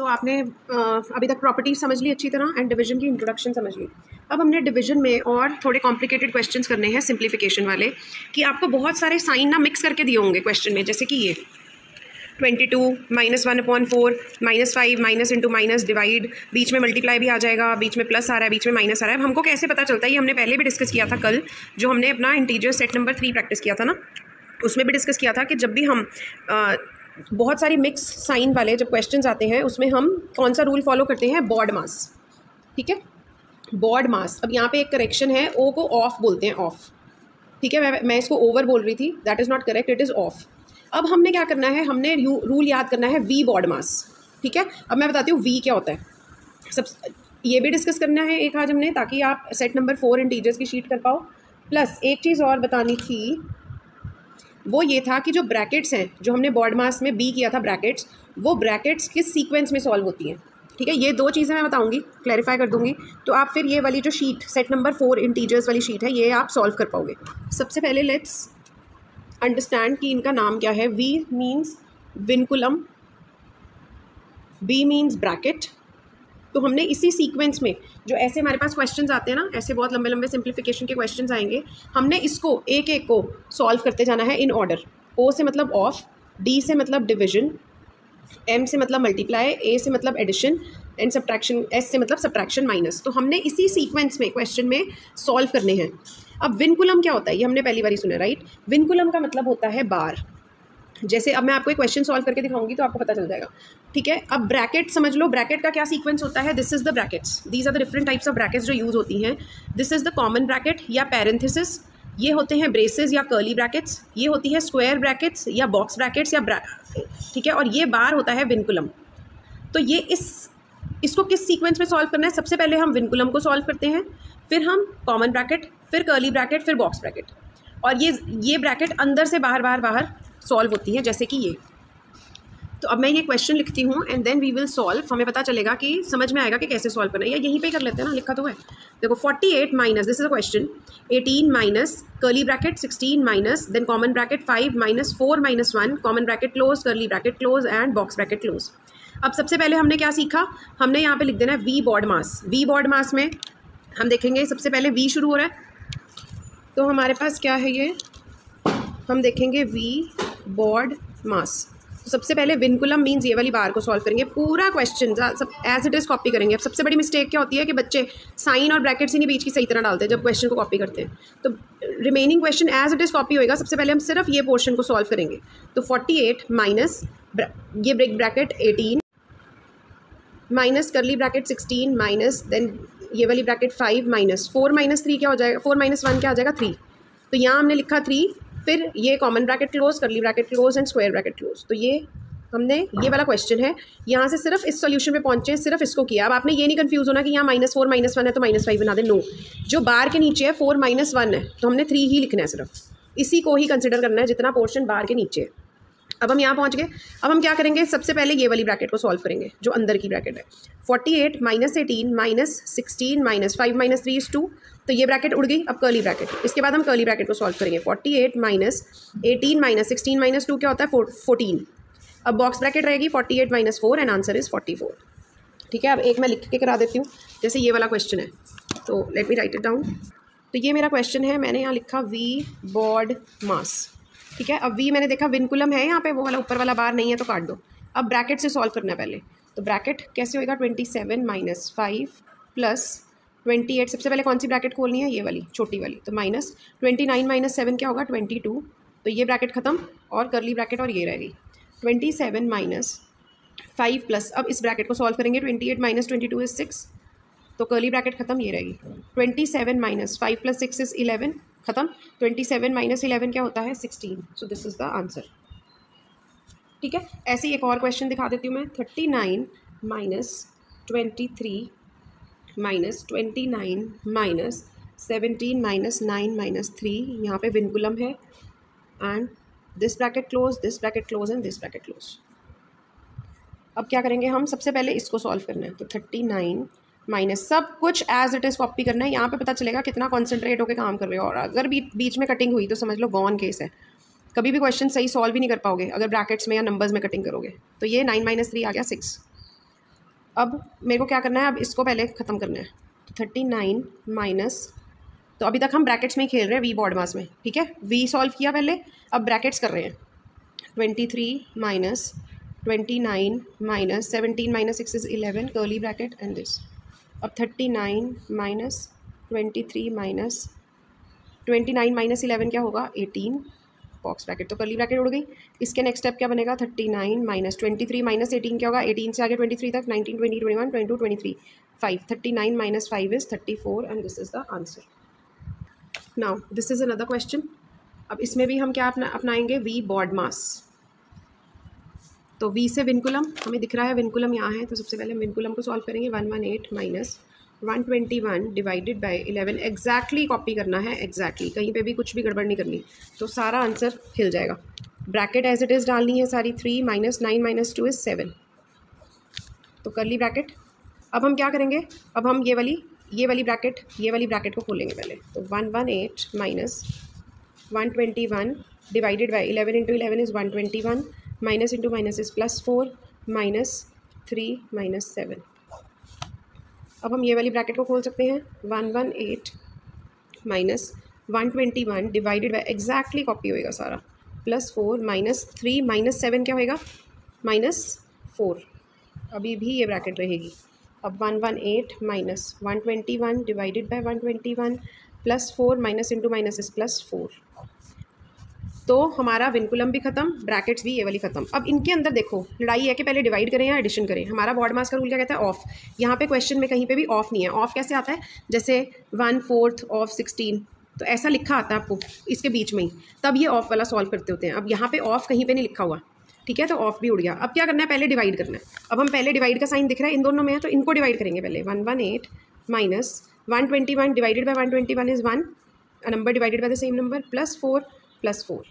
तो आपने अभी तक प्रॉपर्टी समझ ली अच्छी तरह एंड डिवीजन की इंट्रोडक्शन समझ ली। अब हमने डिवीजन में और थोड़े कॉम्प्लिकेटेड क्वेश्चंस करने हैं सिंप्लीफिकेशन वाले, कि आपको बहुत सारे साइन ना मिक्स करके दिए होंगे क्वेश्चन में, जैसे कि ये 22 -1/4 -5 माइनस इंटू माइनस डिवाइड, बीच में मल्टीप्लाई भी आ जाएगा, बीच में प्लस आ रहा है, बीच में माइनस आ रहा है। हमको कैसे पता चलता है? ये हमने पहले भी डिस्कस किया था कल, जो हमने अपना इंटीजर सेट नंबर 3 प्रैक्टिस किया था ना, उसमें भी डिस्कस किया था कि जब भी हम बहुत सारी मिक्स साइन वाले जब क्वेश्चंस आते हैं उसमें हम कौन सा रूल फॉलो करते हैं? बॉड मास। ठीक है, बॉड मास। अब यहाँ पे एक करेक्शन है, ओ को ऑफ बोलते हैं, ऑफ। ठीक है, मैं इसको ओवर बोल रही थी, that is not correct, it is of. अब हमने क्या करना है, हमने रूल याद करना है वी बॉड मास। ठीक है, अब मैं बताती हूँ वी क्या होता है। सब ये भी डिस्कस करना है एक आज हमने, ताकि आप सेट नंबर 4 इंटीजर्स की शीट कर पाओ। प्लस एक चीज़ और बतानी थी, वो ये था कि जो ब्रैकेट्स हैं, जो हमने बॉड मास में बी किया था ब्रैकेट्स, वो ब्रैकेट्स किस सीक्वेंस में सॉल्व होती हैं। ठीक है, ये 2 चीज़ें मैं बताऊंगी, क्लैरिफाई कर दूंगी, तो आप फिर ये वाली जो शीट सेट नंबर 4 इंटीजर्स वाली शीट है, ये आप सॉल्व कर पाओगे। सबसे पहले लेट्स अंडरस्टैंड कि इनका नाम क्या है। V means vinculum, B means bracket. तो हमने इसी सीक्वेंस में, जो ऐसे हमारे पास क्वेश्चंस आते हैं ना, ऐसे बहुत लंबे लंबे सिंप्लीफिकेशन के क्वेश्चंस आएंगे, हमने इसको एक एक को सॉल्व करते जाना है इन ऑर्डर। ओ से मतलब ऑफ, डी से मतलब डिविजन, एम से मतलब मल्टीप्लाई, ए से मतलब एडिशन एंड सब्ट्रैक्शन, एस से मतलब सब्ट्रैक्शन माइनस। तो हमने इसी सीक्वेंस में क्वेश्चन में सॉल्व करने हैं। अब विनकुलम क्या होता है, ये हमने पहली बार ही सुना, राइट। विनकुलम का मतलब होता है बार। जैसे अब मैं आपको एक क्वेश्चन सॉल्व करके दिखाऊंगी तो आपको पता चल जाएगा। ठीक है, अब ब्रैकेट समझ लो, ब्रैकेट का क्या सीक्वेंस होता है। This is the brackets, these are the different types of brackets जो यूज़ होती हैं। This is the common bracket या पैरेंथेसिस, ये होते हैं ब्रेसेस या कर्ली ब्रैकेट्स, ये होती है स्क्वायर ब्रैकेट्स या बॉक्स ब्रैकेट्स या ठीक है, और ये बार होता है विनकुलम। तो ये इसको किस सीक्वेंस में सॉल्व करना है? सबसे पहले हम विनकुलम को सॉल्व करते हैं, फिर हम कॉमन ब्रैकेट, फिर कर्ली ब्रैकेट, फिर बॉक्स ब्रैकेट, और ये ब्रैकेट अंदर से बाहर सॉल्व होती है, जैसे कि ये। तो अब मैं ये क्वेश्चन लिखती हूँ and then we will solve. हमें पता चलेगा कि समझ में आएगा कि कैसे सॉल्व करना है, या यहीं पे कर लेते हैं ना, लिखा तो है। देखो 48 minus, this is a question, 18 minus curly bracket 16 minus then common bracket 5 minus 4 minus 1 common bracket close, curly bracket close and box bracket close. अब सबसे पहले हमने क्या सीखा, हमने यहाँ पे लिख देना है V BODMAS. V BODMAS में हम देखेंगे सबसे पहले वी शुरू हो रहा है, तो हमारे पास क्या है, ये हम देखेंगे वी बॉड मास। सबसे पहले विनकुलम मीन्स ये वाली बार को सॉल्व करेंगे, पूरा क्वेश्चन सब एज इट इज़ कॉपी करेंगे। अब सबसे बड़ी मिस्टेक क्या होती है कि बच्चे साइन और ब्रैकेट्स ही नहीं बीच की सही तरह डालते हैं जब क्वेश्चन को कॉपी करते हैं। तो remaining question as it is copy होएगा। सबसे पहले हम सिर्फ ये पोर्शन को सॉल्व करेंगे। तो 48 माइनस ये bracket 18 minus curly bracket 16 minus then ये वाली ब्रैकेट 5 माइनस 4 माइनस 3 क्या हो जाएगा, 4 माइनस 1 क्या आ जाएगा, 3। तो यहाँ हमने लिखा 3, फिर ये common bracket close, curly bracket close and square bracket close. तो ये हमने ये वाला क्वेश्चन है, यहाँ से सिर्फ इस सॉल्यूशन पे पहुंचे, सिर्फ इसको किया। अब आपने ये नहीं कंफ्यूज होना कि यहाँ -4 -1 है तो -5 बना दे, नो। जो बार के नीचे है 4 - 1 है तो हमने 3 ही लिखना है, सिर्फ इसी को ही कंसिडर करना है जितना पोर्शन बार के नीचे है। अब हम यहाँ पहुँच गए। अब हम क्या करेंगे, सबसे पहले ये वाली ब्रैकेट को सॉल्व करेंगे जो अंदर की ब्रैकेट है। 48 minus 18 minus 16 minus 5 minus 3 is 2, तो ये ब्रैकेट उड़ गई। अब कर्ली ब्रैकेट, इसके बाद हम कर्ली ब्रैकेट को सॉल्व करेंगे। 48 माइनस 18 माइनस 16 माइनस 2 क्या होता है, 14। अब बॉक्स ब्रैकेट रहेगी 48 माइनस 4 एंड आंसर इज़ 44। ठीक है, अब एक मैं लिख के करा देती हूँ, जैसे ये वाला क्वेश्चन है, तो let me right it down. तो ये मेरा क्वेश्चन है, मैंने यहाँ लिखा वी बॉड मास। ठीक है, अब वी मैंने देखा विनकुलम है यहाँ पे, वो वाला ऊपर वाला बार नहीं है तो काट दो। अब ब्रैकेट से सॉल्व करना है पहले, तो ब्रैकेट कैसे होएगा, 27 माइनस 5 प्लस 28। सबसे पहले कौन सी ब्रैकेट खोलनी है, ये वाली छोटी वाली, तो माइनस 29 माइनस 7 क्या होगा, 22। तो ये ब्रैकेट खत्म और कर्ली ब्रैकेट और ये रहेगी 27 माइनस 5 प्लस, अब इस ब्रैकेट को सॉल्व करेंगे, 28 माइनस 22 इज़ 6, तो कर्ली ब्रैकेट खत्म, ये रहेगी 27 माइनस 5 प्लस 6 इज़ 11, खत्म। 27 माइनस 11 क्या होता है, 16। So this is the answer. ठीक है, ऐसे ही एक और क्वेश्चन दिखा देती हूँ मैं। 39 minus 23 minus 29 minus 17 minus 9 minus 3, यहाँ पे विनकुलम है and this bracket close and this bracket close. अब क्या करेंगे हम, सबसे पहले इसको सॉल्व करना है। तो 39 माइनस, सब कुछ एज इट इज़ कॉपी करना है। यहाँ पे पता चलेगा कितना कॉन्सेंट्रेट होकर काम कर रहे हो, और अगर बीच में कटिंग हुई तो समझ लो गॉन केस है, कभी भी क्वेश्चन सही सॉल्व ही नहीं कर पाओगे अगर ब्रैकेट्स में या नंबर्स में कटिंग करोगे। तो ये 9 - 3 आ गया 6। अब मेरे को क्या करना है, अब इसको पहले ख़त्म करना है। तो 39 माइनस, तो अभी तक हम ब्रैकेट्स में ही खेल रहे हैं वी बॉड मास में, ठीक है। वी सॉल्व किया पहले, अब ब्रैकेट्स कर रहे हैं। 23 minus 29 minus 17 minus 6 is 11 curly bracket and this. अब 39 माइनस 23 माइनस 29 माइनस 11 क्या होगा, 18 बॉक्स ब्रैकेट, तो कर्ली ब्रैकेट उड़ गई। इसके नेक्स्ट स्टेप क्या बनेगा, 39 माइनस 23 माइनस 18 क्या होगा, 18 से आगे 23 तक, 19 20 21 22 23 5, 39 minus 5 is 34 and this is the answer. Now this is another question. अब इसमें भी हम क्या अपनाएंगे, वी बॉड मास। तो वी से विनकुलम, हमें दिख रहा है विनकुलम यहाँ है, तो सबसे पहले हम विनकुलम को सॉल्व करेंगे। 118 minus 121 divided by 11, exactly copy करना है, एग्जैक्टली कहीं पे भी कुछ भी गड़बड़ नहीं करनी, तो सारा आंसर हिल जाएगा। ब्रैकेट एज इट इज़ डालनी है सारी। 3 माइनस 9 माइनस 2 इज़ 7, तो कर्ली ब्रैकेट। अब हम क्या करेंगे, अब हम ये वाली ब्रैकेट को खोलेंगे पहले। तो 118 minus 121 divided by 11 into 11 is 121, minus into minus is +4 minus 3 minus 7। अब हम ये वाली ब्रैकेट को खोल सकते हैं। 118 minus 121 divided by, exactly copy होएगा सारा, +4 माइनस 3 माइनस 7 क्या होएगा, -4। अभी भी ये ब्रैकेट रहेगी। अब 118 minus 121 divided by 121 +4 minus into minus is +4। तो हमारा विनकुलम भी ख़त्म, ब्रैकेट्स भी ये वाली ख़त्म। अब इनके अंदर देखो लड़ाई है कि पहले डिवाइड करें या एडिशन करें। हमारा बॉड मास का रूल क्या कहता है, ऑफ। यहाँ पे क्वेश्चन में कहीं पे भी ऑफ नहीं है। ऑफ कैसे आता है, जैसे 1/4 ऑफ 16, तो ऐसा लिखा आता है आपको इसके बीच में ही, तब ये ऑफ वाला सॉल्व करते होते हैं। अब यहाँ पे ऑफ कहीं पे नहीं लिखा हुआ, ठीक है, तो ऑफ भी उड़ गया। अब क्या करना है, पहले डिवाइड करना है। अब हम पहले डिवाइड का साइन दिख रहा है इन दोनों में है, तो इनको डिवाइड करेंगे पहले। 118 minus 121 divided by 121 is 1, number divided by the same number, +4 +4।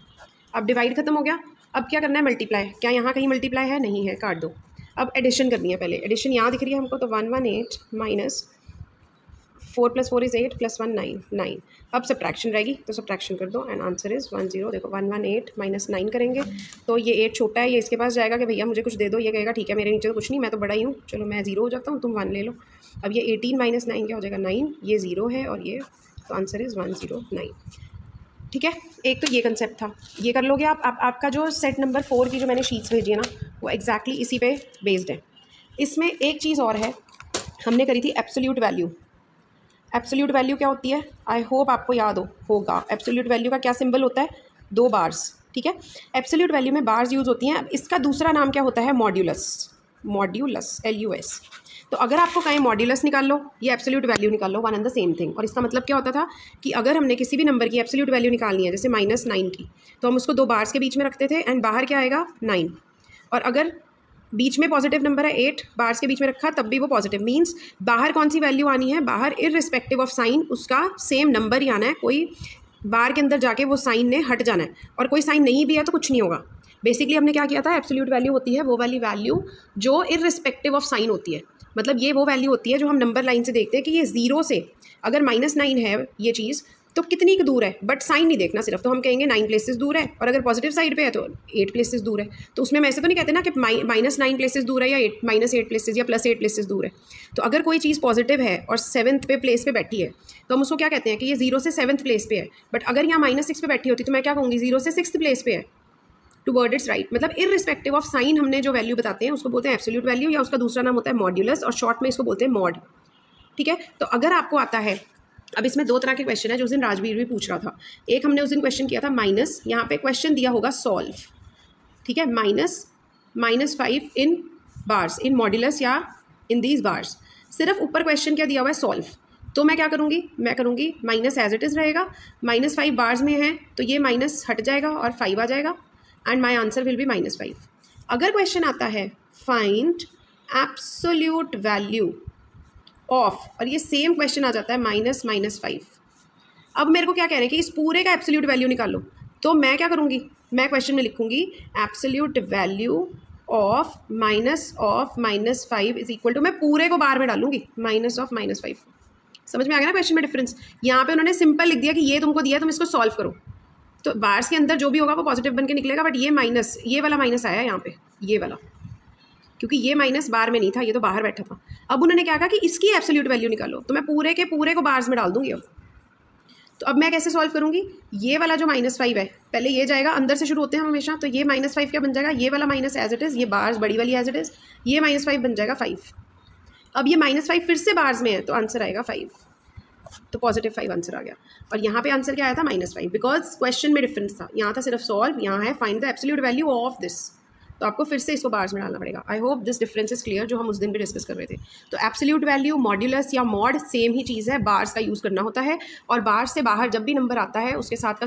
अब डिवाइड खत्म हो गया। अब क्या करना है, मल्टीप्लाई। क्या यहाँ कहीं मल्टीप्लाई है, नहीं है, काट दो। अब एडिशन करनी है पहले, एडिशन यहाँ दिख रही है हमको, तो 118 माइनस 4 + 4 इज़ 8 + 1 9। अब सब्ट्रैक्शन रहेगी, तो सब्ट्रैक्शन कर दो एंड आंसर इज़ 10। देखो 118 माइनस 9 करेंगे, तो ये 8 छोटा है, ये इसके पास जाएगा कि भैया मुझे कुछ दे दो। ये कहेगा ठीक है मेरे नीचे तो कुछ नहीं, मैं तो बड़ा ही हूँ, चलो मैं 0 हो जाता हूँ, तुम 1 ले लो। अब ये 18 माइनस 9 क्या हो जाएगा, 9, ये 0 है और ये, तो आंसर इज़ 109। ठीक है, एक तो ये कंसेप्ट था, ये कर लोगे आप। आपका जो सेट नंबर 4 की जो मैंने शीट्स भेजी है ना, वो एग्जैक्टली इसी पे बेस्ड है। इसमें एक चीज़ और है, हमने करी थी एब्सोल्यूट वैल्यू। एब्सोल्यूट वैल्यू क्या होती है, आई होप आपको याद होगा। एब्सोल्यूट वैल्यू का क्या सिंबल होता है, 2 बार्स, ठीक है। एब्सोल्यूट वैल्यू में बार्स यूज़ होती हैं। अब इसका दूसरा नाम क्या होता है, मॉड्यूलस, LUS। तो अगर आपको कहें मॉड्यूलस निकाल लो, ये एब्सोल्यूट वैल्यू निकाल लो, one and the same thing. और इसका मतलब क्या होता था कि अगर हमने किसी भी नंबर की एब्सोल्यूट वैल्यू निकालनी है, जैसे -9 की, तो हम उसको 2 बार्स के बीच में रखते थे एंड बाहर क्या आएगा, 9। और अगर बीच में पॉजिटिव नंबर है 8, बार्स के बीच में रखा तब भी वो पॉजिटिव, मीन्स बाहर कौन सी वैल्यू आनी है, बाहर इररिस्पेक्टिव ऑफ साइन उसका सेम नंबर ही आना है। कोई बार के अंदर जाके वो साइन ने हट जाना है, और कोई साइन नहीं भी है तो कुछ नहीं होगा। बेसिकली हमने क्या किया था, एब्सोल्यूट वैल्यू होती है वो वाली वैल्यू जो इररिस्पेक्टिव ऑफ साइन होती है। मतलब ये वो वैल्यू होती है जो हम नंबर लाइन से देखते हैं कि ये 0 से अगर -9 है ये चीज़, तो कितनी दूर है, बट साइन नहीं देखना सिर्फ, तो हम कहेंगे 9 प्लेसेस दूर है। और अगर पॉजिटिव साइड पे है तो 8 प्लेसेस दूर है। तो उसमें हम ऐसे तो नहीं कहते ना कि -9 प्लेसेस दूर है या -8 प्लेसेस या +8 प्लेसेस दूर है। तो अगर कोई चीज़ पॉजिटिव है और 7th पे प्लेस पे बैठी है, तो हम उसको क्या कहते हैं कि ये 0 से 7th प्लेस पे है। बट अगर यहाँ -6 पे बैठी होती तो मैं क्या कहूँगी, 0 से 6th प्लेस पे है, टुवर्ड इट्स राइट। मतलब इररिस्पेक्टिव ऑफ साइन हमने जो वैल्यू बताते हैं उसको बोलते हैं एब्सोल्यूट वैल्यू, या उसका दूसरा नाम होता है मॉड्यूलस, और शॉर्ट में इसको बोलते हैं मॉड। ठीक है, तो अगर आपको आता है, अब इसमें 2 तरह के क्वेश्चन है जो उस दिन राजवीर भी पूछ रहा था। एक हमने उस दिन क्वेश्चन किया था माइनस, यहाँ पे क्वेश्चन दिया होगा सॉल्व, ठीक है, -5 इन बार्स, इन मॉड्यूलस या इन दीज बार्स। सिर्फ ऊपर क्वेश्चन क्या दिया हुआ है, सॉल्व। तो मैं क्या करूँगी, मैं करूँगी माइनस एज इट इज़ रहेगा, -5 बार्स में है तो ये माइनस हट जाएगा और 5 आ जाएगा, and my answer will be -5। अगर क्वेश्चन आता है फाइंड एब्सोल्यूट वैल्यू ऑफ, और ये सेम क्वेश्चन आ जाता है -5। अब मेरे को क्या कह रहे हैं कि इस पूरे का एब्सोल्यूट वैल्यू निकालो, तो मैं क्या करूँगी, मैं क्वेश्चन में लिखूँगी absolute value of -5 is equal to, मैं पूरे को बार में डालूंगी -5। समझ में आ गया ना क्वेश्चन में डिफरेंस। यहाँ पे उन्होंने सिंपल लिख दिया कि ये तुमको दिया, तुम इसको सॉल्व करो, तो बार्स के अंदर जो भी होगा वो पॉजिटिव बन के निकलेगा, बट ये माइनस, ये वाला माइनस आया है यहाँ पे, ये वाला, क्योंकि ये माइनस बार में नहीं था, ये तो बाहर बैठा था। अब उन्होंने क्या कहा कि इसकी एब्सोल्यूट वैल्यू निकालो, तो मैं पूरे के पूरे को बार्स में डाल दूंगी। अब तो अब मैं कैसे सॉल्व करूँगी, ये वाला जो -5 है पहले ये जाएगा, अंदर से शुरू होते हैं हमेशा, तो ये -5 क्या बन जाएगा, ये वाला माइनस एज इट इज़, ये बार्स बड़ी वाली एज इट इज़, ये -5 बन जाएगा 5। अब ये -5 फिर से बार्स में है, तो आंसर आएगा 5, तो +5 आंसर आ गया। और यहाँ पे आंसर क्या आया था, -5, बिकॉज क्वेश्चन में डिफरेंस था। यहाँ था सिर्फ सॉल्व, यहाँ है find the absolute value of this, तो आपको फिर से इसको बार्स में डालना पड़ेगा। I hope this difference is clear, जो हम उस दिन भी डिस्कस कर रहे थे। तो एब्सोल्यूट वैल्यू, मॉड्यूलस या मॉड सेम ही चीज़ है, बार्स का यूज़ करना होता है, और बार्स से बाहर जब भी नंबर आता है उसके साथ का